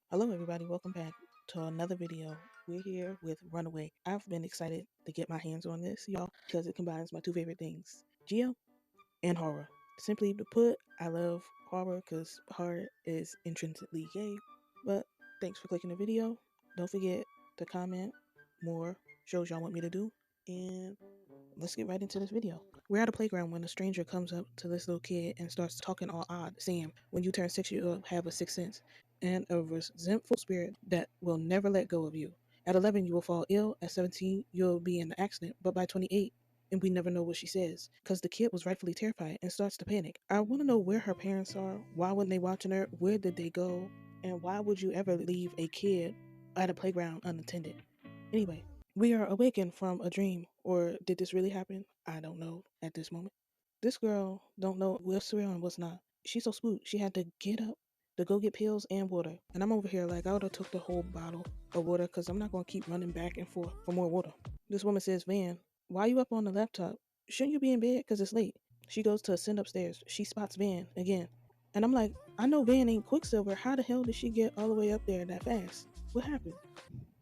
Hello everybody, welcome back to another video. We're here with Runaway. I've been excited to get my hands on this, y'all, because it combines my two favorite things, geo and horror. Simply to put, I love horror because horror is intrinsically gay. But thanks for clicking the video. Don't forget to comment more shows y'all want me to do. And let's get right into this video. We're at a playground when a stranger comes up to this little kid and starts talking all odd, saying, when you turn 6, you'll have a sixth sense and a resentful spirit that will never let go of you. At 11, you will fall ill. At 17, you'll be in an accident. But by 28, and we never know what she says, because the kid was rightfully terrified and starts to panic. I want to know where her parents are. Why weren't they watching her? Where did they go? And why would you ever leave a kid at a playground unattended? Anyway, we are awakened from a dream, or did this really happen? I don't know at this moment. This girl don't know what's real and what's not. She's so spooked, she had to get up to go get pills and water. And I'm over here like I would have took the whole bottle of water because I'm not going to keep running back and forth for more water. This woman says, Van, why are you up on the laptop? Shouldn't you be in bed because it's late? She goes to ascend upstairs. She spots Van again. And I'm like, I know Van ain't Quicksilver. How the hell did she get all the way up there that fast? What happened?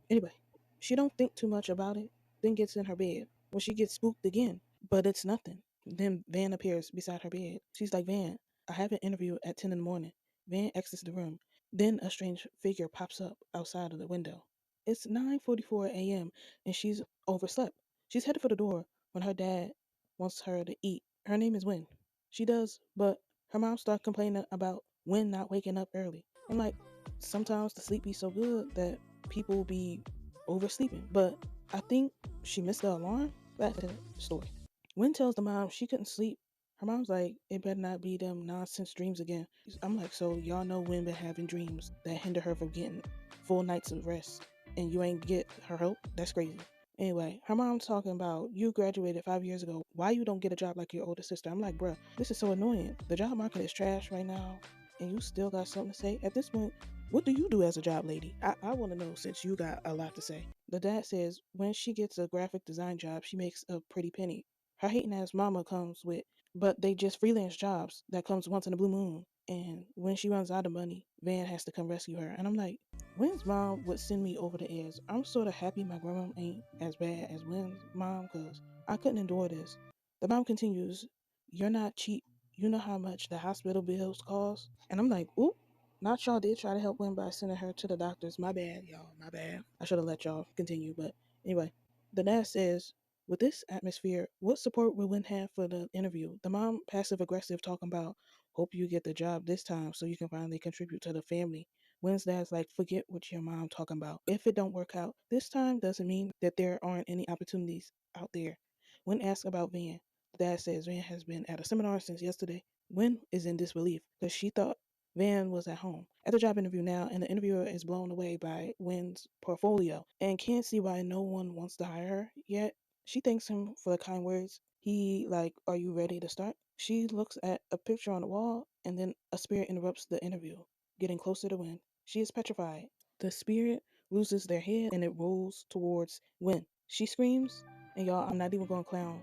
Anyway, she don't think too much about it, then gets in her bed. When she gets spooked again, but it's nothing. Then Van appears beside her bed. She's like, Van, I have an interview at 10 in the morning. Van exits the room. Then a strange figure pops up outside of the window. It's 9:44 a.m. and she's overslept. She's headed for the door when her dad wants her to eat. Her name is Win. She does, but her mom starts complaining about Win not waking up early. I'm like, sometimes the sleep be so good that people be oversleeping. But I think she missed the alarm. Back to the story. Wynn tells the mom she couldn't sleep. Her mom's like, it better not be them nonsense dreams again. I'm like, so y'all know Wynn been having dreams that hinder her from getting full nights of rest, and you ain't get her help? That's crazy. Anyway, her mom's talking about you graduated 5 years ago. Why you don't get a job like your older sister? I'm like, bruh, this is so annoying. The job market is trash right now, and you still got something to say. At this point, what do you do as a job lady? I want to know since you got a lot to say. The dad says when she gets a graphic design job, she makes a pretty penny. Her hating ass mama comes with, but they just freelance jobs that comes once in a blue moon. And when she runs out of money, Van has to come rescue her. And I'm like, Wynn's mom would send me over the edge. I'm sort of happy my grandma ain't as bad as Wynn's mom because I couldn't endure this. The mom continues, you're not cheap. You know how much the hospital bills cost? And I'm like, oop. Not y'all did try to help Win by sending her to the doctors. My bad, y'all. My bad. I should have let y'all continue. But anyway, the nurse says, with this atmosphere, what support will Win have for the interview? The mom, passive aggressive, talking about, hope you get the job this time so you can finally contribute to the family. Win's dad's like, forget what your mom talking about. If it don't work out this time, doesn't mean that there aren't any opportunities out there. When asked about Van, the dad says Van has been at a seminar since yesterday. Win is in disbelief because she thought Van was at home at the job interview now, and the interviewer is blown away by Wynn's portfolio and can't see why no one wants to hire her yet. She thanks him for the kind words. He like, are you ready to start? She looks at a picture on the wall, and then a spirit interrupts the interview, getting closer to Wynn. She is petrified. The spirit loses their head and it rolls towards Wynn. She screams, and y'all, I'm not even going to clown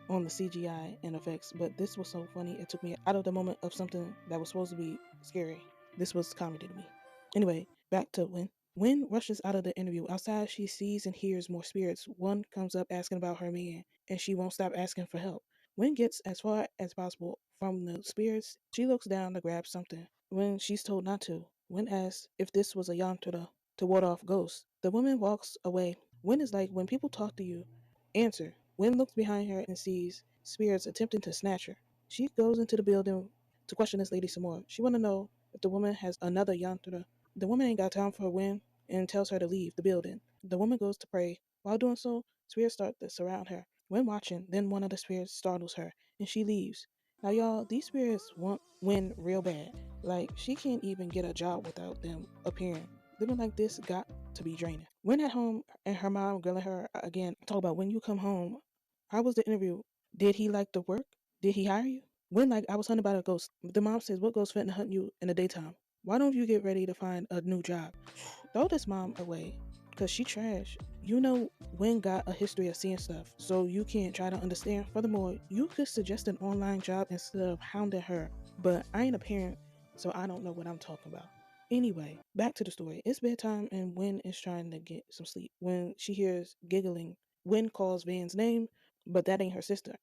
on the CGI and effects, but this was so funny. It took me out of the moment of something that was supposed to be scary. This was comedy to me. Anyway, back to Win. Win rushes out of the interview. Outside, she sees and hears more spirits. One comes up asking about her man, and she won't stop asking for help. Win gets as far as possible from the spirits. She looks down to grab something. When she's told not to, Win asks if this was a yantra to ward off ghosts. The woman walks away. Win is like, when people talk to you, answer. Wynn looks behind her and sees spirits attempting to snatch her. She goes into the building to question this lady some more. She want to know if the woman has another yantra. The woman ain't got time for Wynn and tells her to leave the building. The woman goes to pray. While doing so, spirits start to surround her. When watching, then one of the spirits startles her and she leaves. Now, y'all, these spirits want Wynn real bad. Like, she can't even get a job without them appearing. Living like this got to be draining. When at home and her mom grilling her again, talk about when you come home, how was the interview? Did he like the work? Did he hire you? When like I was hunted by a ghost. The mom says, what ghost fit to hunt you in the daytime? Why don't you get ready to find a new job? Throw this mom away. Cause she trash. You know Wynn got a history of seeing stuff, so you can't try to understand. Furthermore, you could suggest an online job instead of hounding her. But I ain't a parent, so I don't know what I'm talking about. Anyway, back to the story. It's bedtime and Win is trying to get some sleep when she hears giggling. Win calls Van's name, but that ain't her sister.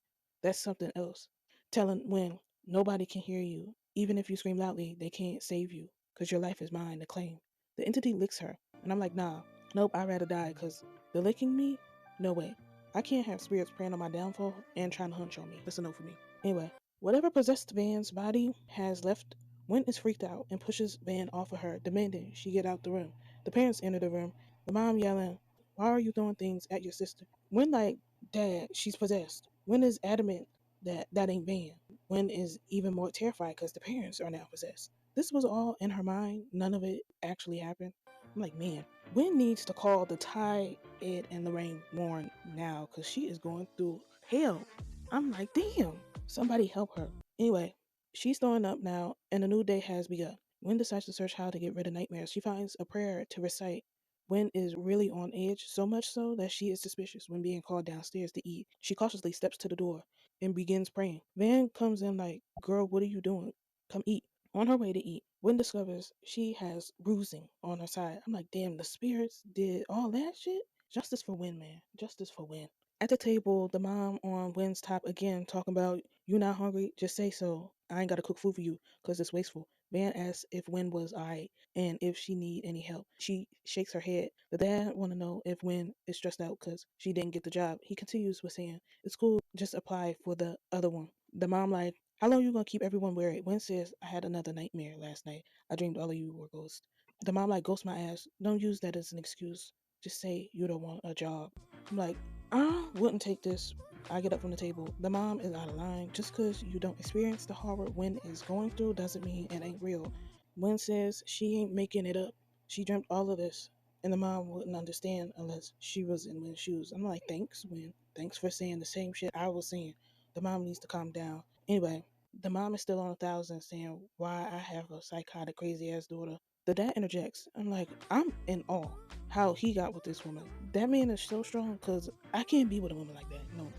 That's something else. Telling Win, nobody can hear you. Even if you scream loudly, they can't save you because your life is mine to claim. The entity licks her, and I'm like, nah, nope, I'd rather die because the licking me? No way. I can't have spirits preying on my downfall and trying to hunch on me. That's a no for me. Anyway, whatever possessed Van's body has left, Wynn is freaked out and pushes Van off of her, demanding she get out the room. The parents enter the room, the mom yelling, why are you throwing things at your sister? Wynn like, Dad, she's possessed. Wynn is adamant that that ain't Van. Wynn is even more terrified because the parents are now possessed. This was all in her mind. None of it actually happened. I'm like, man, Wynn needs to call the Ty, Ed, and Lorraine Warren now because she is going through hell. I'm like, damn, somebody help her. Anyway, she's throwing up now, and a new day has begun. Wynn decides to search how to get rid of nightmares. She finds a prayer to recite. Wynn is really on edge, so much so that she is suspicious when being called downstairs to eat. She cautiously steps to the door and begins praying. Van comes in like, girl, what are you doing? Come eat. On her way to eat, Wynn discovers she has bruising on her side. I'm like, damn, the spirits did all that shit? Justice for Wynn, man. Justice for Wynn. At the table, the mom on Wynn's top again talking about, you not hungry? Just say so. I ain't gotta cook food for you because it's wasteful. Van asks if Wynn was alright and if she need any help. She shakes her head. The dad want to know if Wynn is stressed out because she didn't get the job. He continues with saying, it's cool, just apply for the other one. The mom like, how long you gonna keep everyone worried? Wynn says, I had another nightmare last night. I dreamed all of you were ghosts. The mom like, ghost my ass. Don't use that as an excuse. Just say you don't want a job. I'm like, I wouldn't take this. I get up from the table. The mom is out of line. Just because you don't experience the horror Wynn is going through doesn't mean it ain't real. Wynn says she ain't making it up. She dreamt all of this. And the mom wouldn't understand unless she was in Wynn's shoes. I'm like, thanks, Wynn. Thanks for saying the same shit I was saying. The mom needs to calm down. Anyway, the mom is still on 1,000 saying why I have a psychotic, crazy ass daughter. The dad interjects. I'm like, I'm in awe how he got with this woman. That man is so strong because I can't be with a woman like that. No,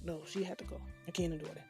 no, she had to go. I can't endure that.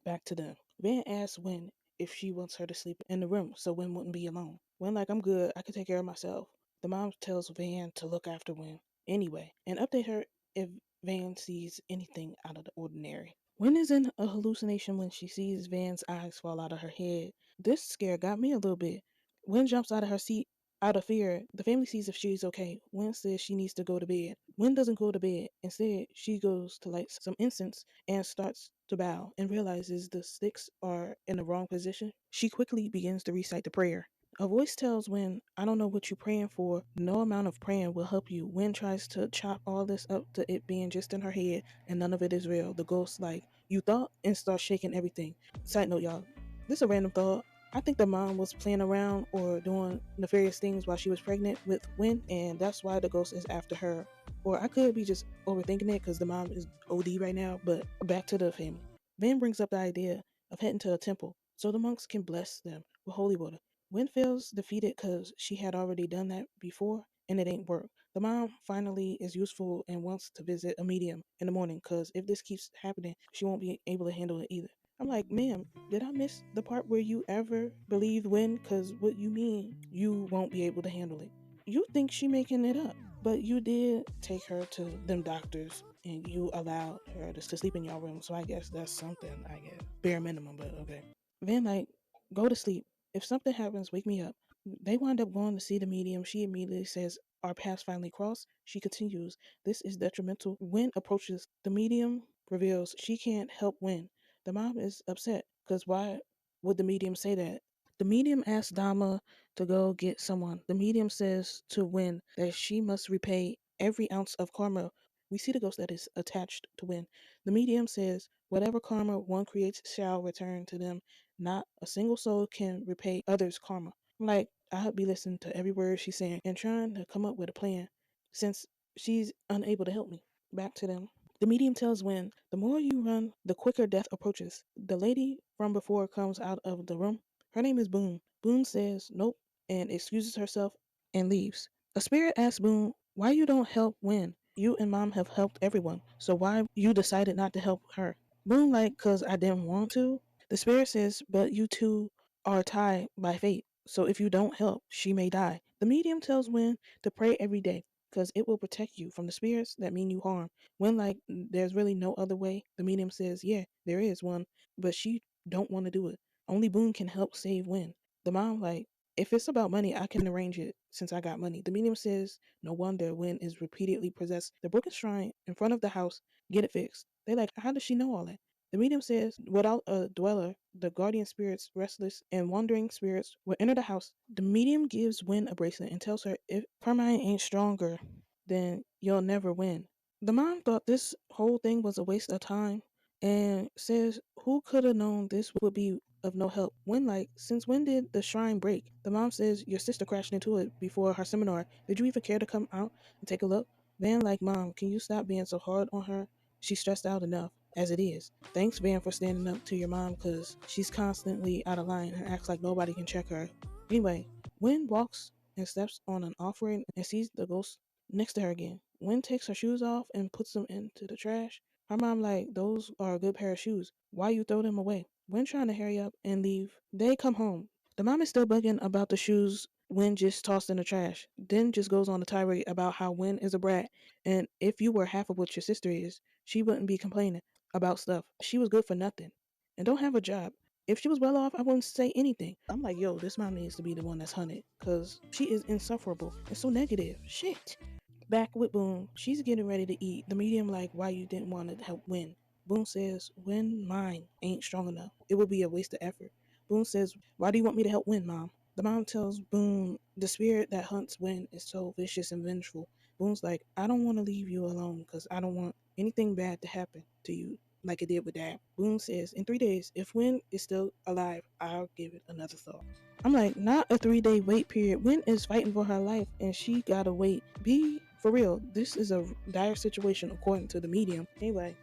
Back to them. Van asks Wynn if she wants her to sleep in the room so Wynn wouldn't be alone. Wynn like, I'm good. I can take care of myself. The mom tells Van to look after Wynn anyway and update her if Van sees anything out of the ordinary. Wynn is in a hallucination when she sees Van's eyes fall out of her head. This scare got me a little bit. Wynn jumps out of her seat out of fear. The family sees if she's okay. Wynn says she needs to go to bed. Wynn doesn't go to bed. Instead, she goes to light some incense and starts to bow and realizes the sticks are in the wrong position. She quickly begins to recite the prayer. A voice tells Wynn, I don't know what you're praying for. No amount of praying will help you. Wynn tries to chop all this up to it being just in her head, and none of it is real. The ghost, like, you thought, and starts shaking everything. Side note, y'all, this is a random thought. I think the mom was playing around or doing nefarious things while she was pregnant with Wynn, and that's why the ghost is after her. Or I could be just overthinking it because the mom is OD right now, but back to the family. Van brings up the idea of heading to a temple so the monks can bless them with holy water. Wynn feels defeated because she had already done that before and it ain't work. The mom finally is useful and wants to visit a medium in the morning because if this keeps happening, she won't be able to handle it either. I'm like, ma'am, did I miss the part where you ever believed Wynn? Because what you mean you won't be able to handle it? You think she making it up, but you did take her to them doctors and you allowed her to sleep in your room. So I guess that's something, I guess. Bare minimum, but okay. Van like, go to sleep. If something happens, wake me up. They wind up going to see the medium. She immediately says, our paths finally cross. She continues, this is detrimental. Wynn approaches. The medium reveals she can't help Wynn. The mom is upset because why would the medium say that? The medium asks Dama to go get someone. The medium says to Wynn that she must repay every ounce of karma. We see the ghost that is attached to Wynn. The medium says, whatever karma one creates shall return to them. Not a single soul can repay others' karma. Like, I'd be listening to every word she's saying and trying to come up with a plan since she's unable to help me. Back to them. The medium tells Wynn, the more you run, the quicker death approaches. The lady from before comes out of the room. Her name is Boone. Boone says nope and excuses herself and leaves. A spirit asks Boone, why you don't help Wynn? You and mom have helped everyone, so why you decided not to help her? Boone like, cause I didn't want to. The spirit says, but you two are tied by fate. So if you don't help, she may die. The medium tells Win to pray every day because it will protect you from the spirits that mean you harm. When like there's really no other way, the medium says, yeah, there is one, but she don't want to do it. Only Boone can help save Win. The mom like, if it's about money, I can arrange it since I got money. The medium says, no wonder Win is repeatedly possessed. The broken shrine in front of the house, get it fixed. They like, how does she know all that? The medium says, without a dweller, the guardian spirits, restless and wandering spirits, will enter the house. The medium gives Win a bracelet and tells her if her mind ain't stronger, then you'll never win. The mom thought this whole thing was a waste of time and says, who could have known this would be of no help? When, like, since when did the shrine break? The mom says, your sister crashed into it before her seminar. Did you even care to come out and take a look? Van, like, Mom, can you stop being so hard on her? She's stressed out enough as it is. Thanks, Van, for standing up to your mom because she's constantly out of line and acts like nobody can check her. Anyway, Win walks and steps on an offering and sees the ghost next to her again. Win takes her shoes off and puts them into the trash. Her mom like, those are a good pair of shoes. Why you throw them away? Win trying to hurry up and leave. They come home. The mom is still bugging about the shoes Win just tossed in the trash. Then just goes on a tirade about how Win is a brat, and if you were half of what your sister is, she wouldn't be complaining about stuff. She was good for nothing and don't have a job. If she was well off, I wouldn't say anything. I'm like, yo, this mom needs to be the one that's hunted because she is insufferable and so negative. Shit. Back with Boone, she's getting ready to eat. The medium like, why you didn't want to help Win. Boone says, Win mine ain't strong enough. It would be a waste of effort. Boone says, why do you want me to help Win, Mom? The mom tells Boone the spirit that hunts Win is so vicious and vengeful. Boone's like, I don't want to leave you alone because I don't want anything bad to happen to you like it did with Dad. Boone says, in 3 days, if Win is still alive, I'll give it another thought. I'm like, not a 3 day wait period. Win is fighting for her life and she gotta wait. Be for real. This is a dire situation according to the medium. Anyway,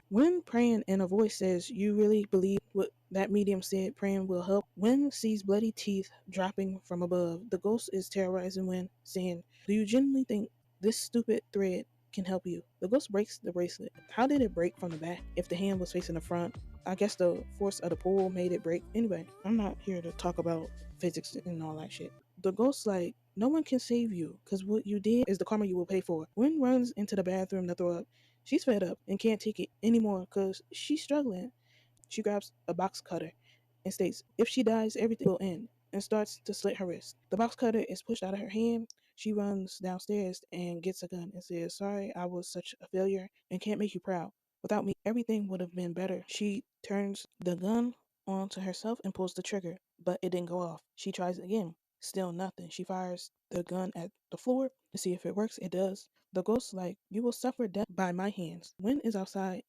when praying and a voice says, you really believe what that medium said praying will help? Win sees bloody teeth dropping from above. The ghost is terrorizing Win, saying, do you genuinely think this stupid thread can help you? The ghost breaks the bracelet. How did it break from the back if the hand was facing the front? I guess the force of the pull made it break. Anyway, I'm not here to talk about physics and all that shit. The ghost's like, no one can save you because what you did is the karma you will pay for. Win runs into the bathroom to throw up. She's fed up and can't take it anymore because she's struggling. She grabs a box cutter and states, if she dies, everything will end, and starts to slit her wrist. The box cutter is pushed out of her hand. She runs downstairs and gets a gun and says, sorry, I was such a failure and can't make you proud. Without me, everything would have been better. She turns the gun onto herself and pulls the trigger, but it didn't go off. She tries again. Still nothing. She fires the gun at the floor to see if it works. It does. The ghost like, you will suffer death by my hands. Win is outside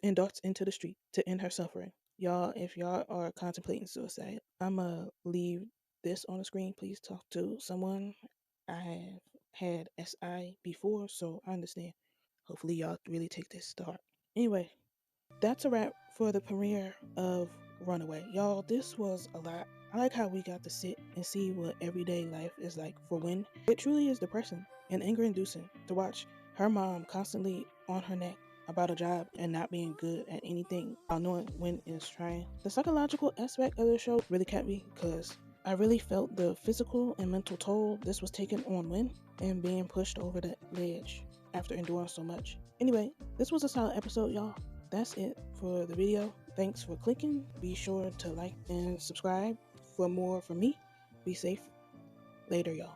and darts into the street to end her suffering. Y'all, if y'all are contemplating suicide, I'ma leave this on the screen. Please talk to someone. I have had SI before, so I understand. Hopefully y'all really take this to heart. Anyway, that's a wrap for the premiere of Runaway. Y'all, this was a lot. I like how we got to sit and see what everyday life is like for Win. It truly is depressing and anger inducing to watch her mom constantly on her neck about a job and not being good at anything while knowing Win is trying. The psychological aspect of the show really kept me because I really felt the physical and mental toll this was taking on Win and being pushed over the ledge after enduring so much. Anyway, this was a solid episode, y'all. That's it for the video. Thanks for clicking. Be sure to like and subscribe for more from me. Be safe. Later, y'all.